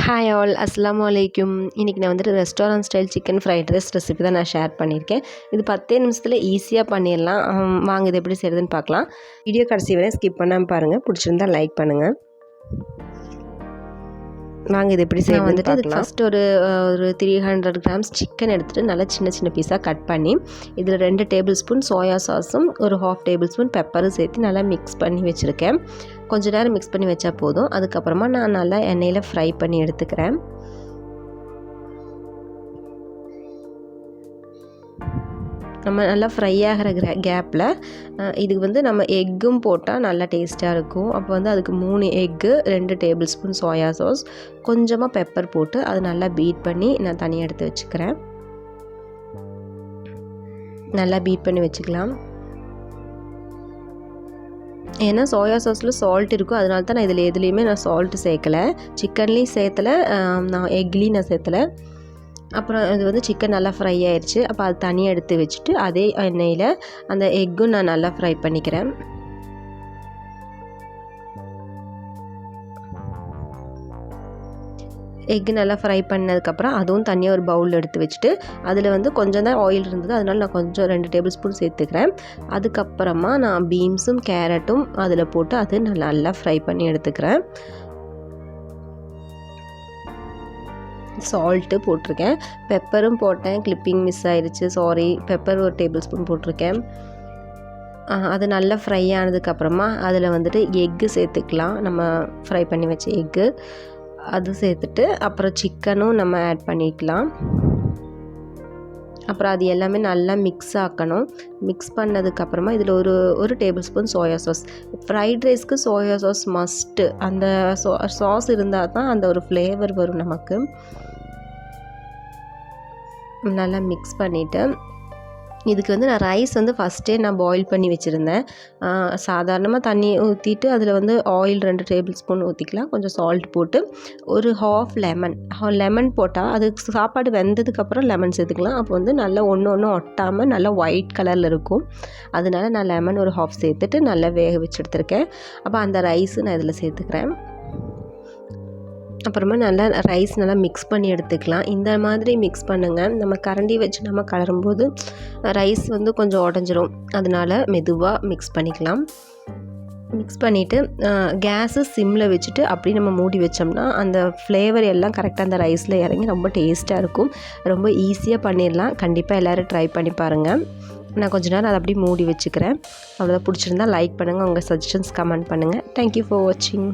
Hi all அஸ்ஸலாமு அலைக்கும். இன்றைக்கி நான் வந்துட்டு restaurant style chicken fried rice recipe தான் நான் ஷேர் பண்ணியிருக்கேன். இது 10 நிமிஷத்தில் ஈஸியாக பண்ணிடலாம். வாங்க இது எப்படி செய்கிறதுன்னு பார்க்கலாம். வீடியோ கடைசி வரை ஸ்கிப் பண்ணாமல் பாருங்கள். பிடிச்சிருந்தா லைக் பண்ணுங்கள். வாங்க இது எப்படி செய்ய வந்துட்டு இதுக்கு ஃபஸ்ட்டு ஒரு 300 கிராம்ஸ் சிக்கன் எடுத்துகிட்டு நல்லா சின்ன சின்ன பீஸாக கட் பண்ணி இதில் 2 டேபிள் ஸ்பூன் சோயா சாஸும் ஒரு 1/2 டேபிள் ஸ்பூன் பெப்பரும் சேர்த்து நல்லா மிக்ஸ் பண்ணி வச்சுருக்கேன். கொஞ்சம் நேரம் மிக்ஸ் பண்ணி வச்சா போதும். அதுக்கப்புறமா நான் நல்லா எண்ணெயில் ஃப்ரை பண்ணி எடுத்துக்கிறேன். நம்ம நல்லா ஃப்ரை ஆகிற கேப்பில் இதுக்கு வந்து நம்ம எக்கும் போட்டால் நல்லா டேஸ்ட்டாக இருக்கும். அப்போ வந்து அதுக்கு 3 egg, 2 table spoon soya sauce, கொஞ்சமாக பெப்பர் போட்டு அது நல்லா பீட் பண்ணி நான் தனியாக எடுத்து வச்சுக்கிறேன். நல்லா பீட் பண்ணி வச்சுக்கலாம். ஏன்னா சோயா சாஸில் சால்ட் இருக்கும், அதனால தான் நான் இதில் எதுலேயுமே நான் சால்ட்டு சேர்க்கலை. சிக்கன்லேயும் சேர்த்தலை, நான் எக்லேயும் நான் சேர்த்தலை. அப்புறம் இது வந்து சிக்கன் நல்லா ஃப்ரை ஆயிடுச்சு. அப்போ அது தனியாக எடுத்து வச்சுட்டு அதே எண்ணெயில் அந்த எக்கும் நான் நல்லா ஃப்ரை பண்ணிக்கிறேன். எக்கு நல்லா ஃப்ரை பண்ணதுக்கப்புறம் அதுவும் தனியாக ஒரு பவுல் எடுத்து வச்சுட்டு அதில் வந்து கொஞ்சம் தான் ஆயில் இருந்தது, அதனால நான் கொஞ்சம் 2 டேபிள் ஸ்பூன் சேர்த்துக்கிறேன். அதுக்கப்புறமா நான் பீன்ஸும் கேரட்டும் அதில் போட்டு அது நான் நல்லா ஃப்ரை பண்ணி எடுத்துக்கிறேன். சால்ட்டு போட்டிருக்கேன், பெப்பரும் போட்டேன். கிளிப்பிங் மிஸ் ஆயிடுச்சு, சாரி. பெப்பர் ஒரு டேபிள் ஸ்பூன் போட்டிருக்கேன். அது நல்லா ஃப்ரை ஆனதுக்கப்புறமா அதில் வந்துட்டு எக்கு சேர்த்துக்கலாம். நம்ம ஃப்ரை பண்ணி வச்ச எக்கு அது சேர்த்துட்டு அப்புறம் சிக்கனும் நம்ம ஆட் பண்ணிக்கலாம். அப்புறம் அது எல்லாமே நல்லா மிக்ஸ் ஆக்கணும். மிக்ஸ் பண்ணதுக்கப்புறமா இதில் ஒரு tablespoon soya sauce. Fried ரைஸ்க்கு சோயா சாஸ் மஸ்ட்டு. அந்த சாஸ் இருந்தால் தான் அந்த ஒரு ஃப்ளேவர் வரும் நமக்கு. நல்லா மிக்ஸ் பண்ணிவிட்டு இதுக்கு வந்து நான் ரைஸ் வந்து ஃபஸ்ட்டே நான் பாயில் பண்ணி வச்சுருந்தேன். சாதாரணமாக தண்ணி ஊற்றிட்டு அதில் வந்து ஆயில் 2 டேபிள் ஸ்பூன் ஊற்றிக்கலாம். கொஞ்சம் சால்ட் போட்டு ஒரு லெமன் போட்டால் அது சாப்பாடு வெந்ததுக்கப்புறம் லெமன் சேர்த்துக்கலாம். அப்போ வந்து நல்லா ஒன்று ஒட்டாமல் நல்லா ஒயிட் கலரில் இருக்கும். அதனால நான் லெமன் ஒரு 1/2 சேர்த்துட்டு நல்லா வேக வச்சு எடுத்துருக்கேன். அப்போ அந்த ரைஸு நான் இதில் சேர்த்துக்கிறேன். அப்புறமா நல்லா ரைஸ் நல்லா மிக்ஸ் பண்ணி எடுத்துக்கலாம். இந்த மாதிரி மிக்ஸ் பண்ணுங்கள். நம்ம கரண்டி வச்சு நம்ம கலரும்போது ரைஸ் வந்து கொஞ்சம் உடஞ்சிரும், அதனால் மெதுவாக மிக்ஸ் பண்ணிக்கலாம். மிக்ஸ் பண்ணிவிட்டு கேஸு சிம்மில் வச்சுட்டு அப்படி நம்ம மூடி வச்சோம்னா அந்த ஃப்ளேவர் எல்லாம் கரெக்டாக அந்த ரைஸில் இறங்கி ரொம்ப டேஸ்ட்டாக இருக்கும். ரொம்ப ஈஸியாக பண்ணிடலாம். கண்டிப்பாக எல்லோரும் ட்ரை பண்ணி பாருங்கள். நான் கொஞ்ச நேரம் அதை அப்படியே மூடி வச்சுக்கிறேன். அவ்வளோதான். பிடிச்சிருந்தா லைக் பண்ணுங்கள், உங்கள் சஜஷன்ஸ் கமெண்ட் பண்ணுங்கள். தேங்க்யூ ஃபார் வாட்சிங்.